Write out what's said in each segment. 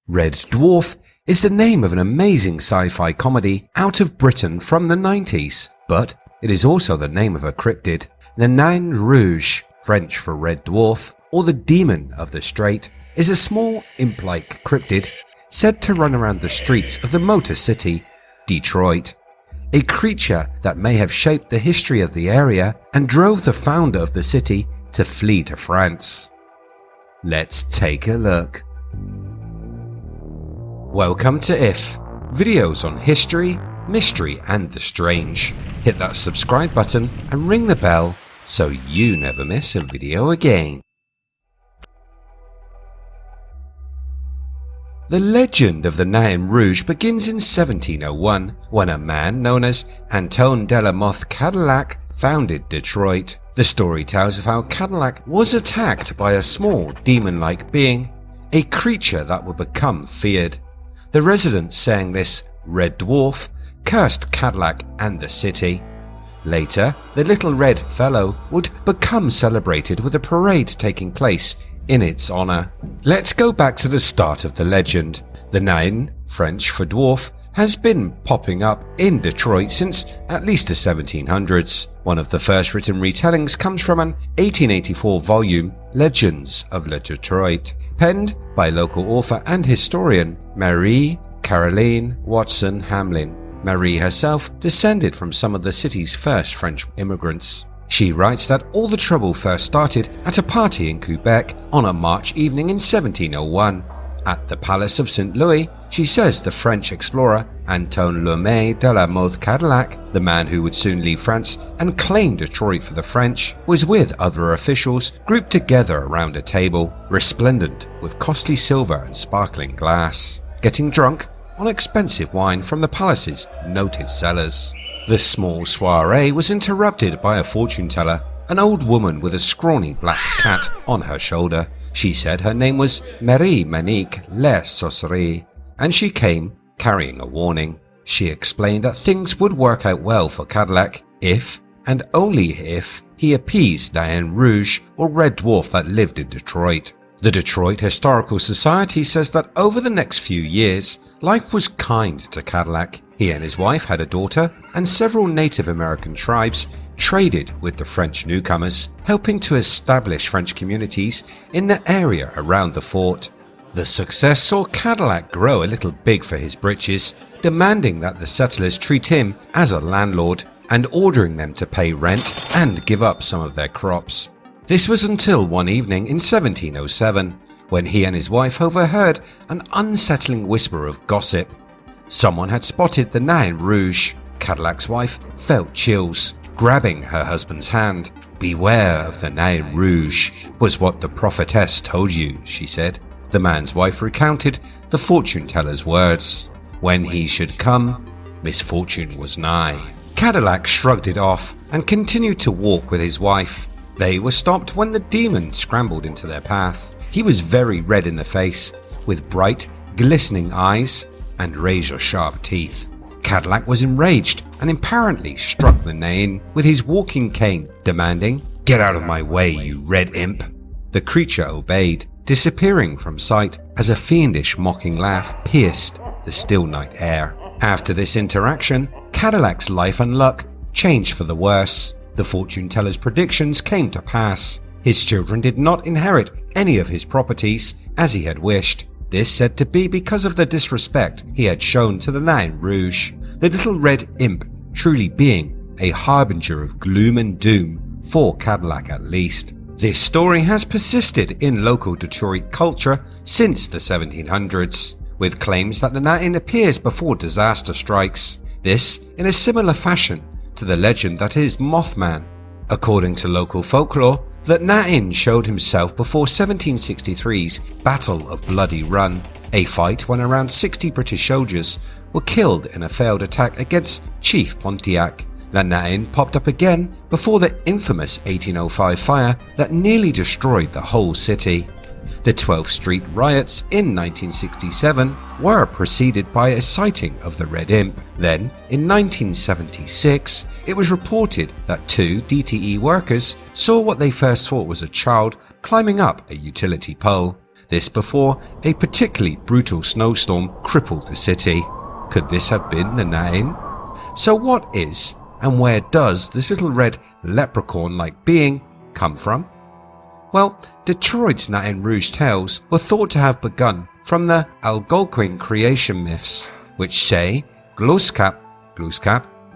Red Dwarf is the name of an amazing sci-fi comedy out of Britain from the 90s, but it is also the name of a cryptid. The Nain Rouge, French for Red Dwarf, or the Demon of the Strait, is a small imp-like cryptid said to run around the streets of the Motor City, Detroit. A creature that may have shaped the history of the area and drove the founder of the city to flee to France. Let's take a look. Welcome to IF, videos on history, mystery and the strange. Hit that subscribe button and ring the bell so you never miss a video again. The legend of the Nain Rouge begins in 1701 when a man known as Antoine de la Mothe Cadillac founded Detroit. The story tells of how Cadillac was attacked by a small demon-like being, a creature that would become feared. The residents saying this Red Dwarf cursed Cadillac and the city. Later, the little red fellow would become celebrated with a parade taking place in its honor. Let's go back to the start of the legend. The Nain, French for dwarf, has been popping up in Detroit since at least the 1700s. One of the first written retellings comes from an 1884 volume, Legends of Le Detroit, penned by local author and historian Marie Caroline Watson Hamlin. Marie herself descended from some of the city's first French immigrants. She writes that all the trouble first started at a party in Quebec on a March evening in 1701. At the Palace of St. Louis, she says the French explorer Antoine Lemay de la Mothe Cadillac, the man who would soon leave France and claim Detroit for the French, was with other officials grouped together around a table, resplendent with costly silver and sparkling glass, getting drunk on expensive wine from the palace's noted cellars. The small soiree was interrupted by a fortune teller, an old woman with a scrawny black cat on her shoulder. She said her name was Marie Manique Le Sorcerie, and she came carrying a warning. She explained that things would work out well for Cadillac if, and only if, he appeased Nain Rouge, or Red Dwarf that lived in Detroit. The Detroit Historical Society says that over the next few years, life was kind to Cadillac. He and his wife had a daughter, and several Native American tribes traded with the French newcomers, helping to establish French communities in the area around the fort. The success saw Cadillac grow a little big for his britches, demanding that the settlers treat him as a landlord and ordering them to pay rent and give up some of their crops. This was until one evening in 1707, when he and his wife overheard an unsettling whisper of gossip. Someone had spotted the Nain Rouge. Cadillac's wife felt chills, grabbing her husband's hand. "Beware of the Nain Rouge was what the prophetess told you," she said. The man's wife recounted the fortune teller's words. When he should come, misfortune was nigh. Cadillac shrugged it off and continued to walk with his wife. They were stopped when the demon scrambled into their path. He was very red in the face, with bright, glistening eyes and razor-sharp teeth. Cadillac was enraged and apparently struck the Nain with his walking cane, demanding, "Get out of my way, you red imp." The creature obeyed, disappearing from sight as a fiendish mocking laugh pierced the still night air. After this interaction, Cadillac's life and luck changed for the worse. The fortune teller's predictions came to pass. His children did not inherit any of his properties as he had wished. This said to be because of the disrespect he had shown to the Nain Rouge, the little red imp truly being a harbinger of gloom and doom for Cadillac at least. This story has persisted in local Detroit culture since the 1700s, with claims that the Nain appears before disaster strikes, this in a similar fashion to the legend that is Mothman. According to local folklore, that Nain showed himself before 1763's Battle of Bloody Run, a fight when around 60 British soldiers were killed in a failed attack against Chief Pontiac. The Nain popped up again before the infamous 1805 fire that nearly destroyed the whole city. The 12th Street riots in 1967 were preceded by a sighting of the Red Imp. Then, in 1976, it was reported that 2 DTE workers saw what they first thought was a child climbing up a utility pole. This before a particularly brutal snowstorm crippled the city. Could this have been the Na'im? So what is and where does this little red leprechaun-like being come from? Well, Detroit's Nain Rouge tales were thought to have begun from the Algonquin creation myths, which say Glooskap,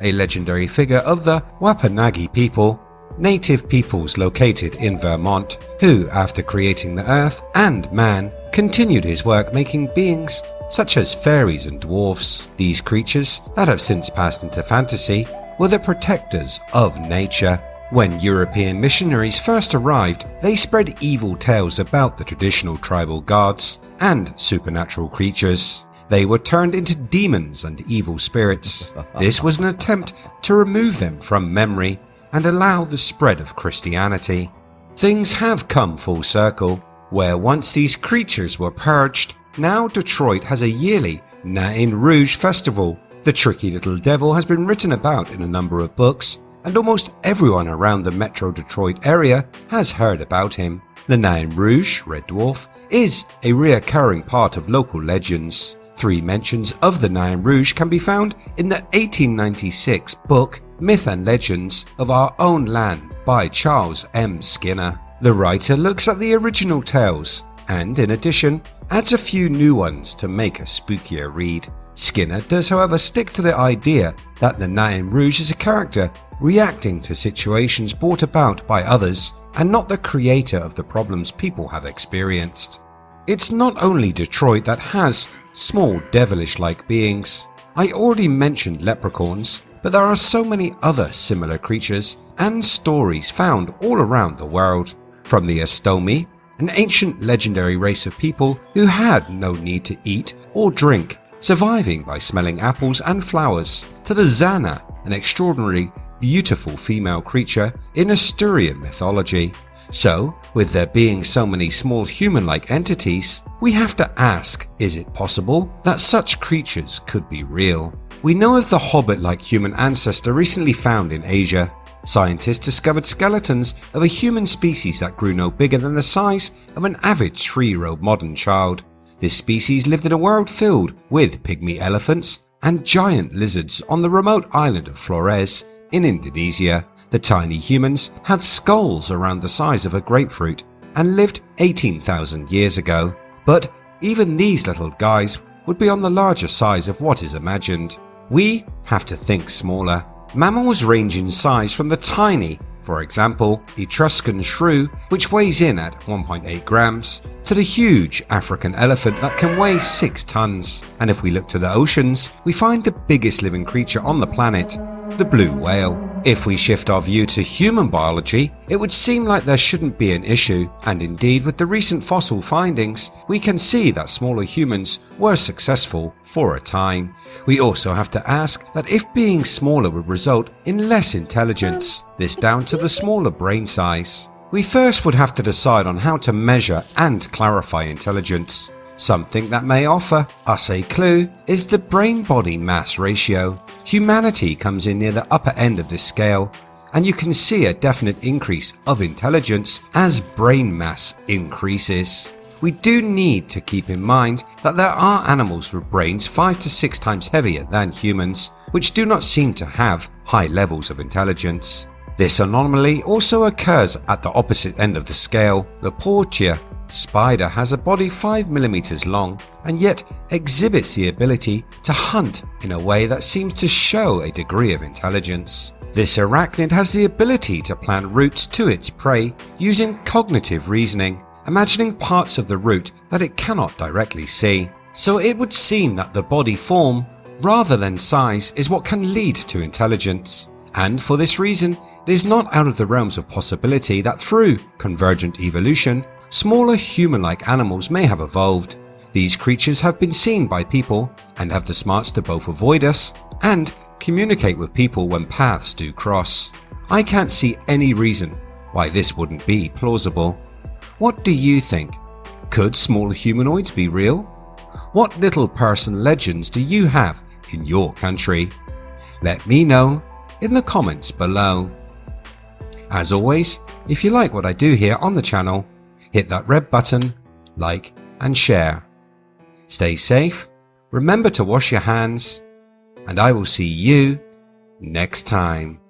a legendary figure of the Wapanagi people, native peoples located in Vermont, who, after creating the earth and man, continued his work making beings such as fairies and dwarfs. These creatures, that have since passed into fantasy, were the protectors of nature. When European missionaries first arrived, they spread evil tales about the traditional tribal gods and supernatural creatures. They were turned into demons and evil spirits. This was an attempt to remove them from memory and allow the spread of Christianity. Things have come full circle, where once these creatures were purged, now Detroit has a yearly Nain Rouge festival. The tricky little devil has been written about in a number of books, and almost everyone around the Metro Detroit area has heard about him. The Nain Rouge, Red Dwarf, is a reoccurring part of local legends. 3 mentions of the Nain Rouge can be found in the 1896 book Myth and Legends of Our Own Land by Charles M. Skinner. The writer looks at the original tales and, in addition, adds a few new ones to make a spookier read. Skinner does, however, stick to the idea that the Nain Rouge is a character reacting to situations brought about by others and not the creator of the problems people have experienced. It's not only Detroit that has small devilish-like beings. I already mentioned leprechauns, but there are so many other similar creatures and stories found all around the world, from the Estomi, an ancient legendary race of people who had no need to eat or drink, surviving by smelling apples and flowers, to the Zana, an extraordinarily beautiful female creature in Asturian mythology. So, with there being so many small human-like entities, we have to ask, is it possible that such creatures could be real? We know of the hobbit-like human ancestor recently found in Asia. Scientists discovered skeletons of a human species that grew no bigger than the size of an average 3-year-old modern child. This species lived in a world filled with pygmy elephants and giant lizards on the remote island of Flores in Indonesia. The tiny humans had skulls around the size of a grapefruit and lived 18,000 years ago. But even these little guys would be on the larger size of what is imagined. We have to think smaller. Mammals range in size from the tiny, for example, Etruscan shrew, which weighs in at 1.8 grams, to the huge African elephant that can weigh 6 tons. And if we look to the oceans, we find the biggest living creature on the planet, the blue whale. If we shift our view to human biology, it would seem like there shouldn't be an issue, and indeed with the recent fossil findings, we can see that smaller humans were successful for a time. We also have to ask that if being smaller would result in less intelligence, this down to the smaller brain size. We first would have to decide on how to measure and clarify intelligence. Something that may offer us a clue is the brain-body mass ratio. Humanity comes in near the upper end of this scale, and you can see a definite increase of intelligence as brain mass increases. We do need to keep in mind that there are animals with brains 5 to 6 times heavier than humans, which do not seem to have high levels of intelligence. This anomaly also occurs at the opposite end of the scale. The Portia spider has a body 5 millimeters long and yet exhibits the ability to hunt in a way that seems to show a degree of intelligence. This arachnid has the ability to plant roots to its prey using cognitive reasoning, imagining parts of the root that it cannot directly see. So it would seem that the body form rather than size is what can lead to intelligence. And for this reason, it is not out of the realms of possibility that through convergent evolution, smaller human-like animals may have evolved. These creatures have been seen by people and have the smarts to both avoid us and communicate with people when paths do cross. I can't see any reason why this wouldn't be plausible. What do you think? Could small humanoids be real? What little person legends do you have in your country? Let me know in the comments below. As always, if you like what I do here on the channel, hit that red button, like and share. Stay safe, remember to wash your hands, and I will see you next time.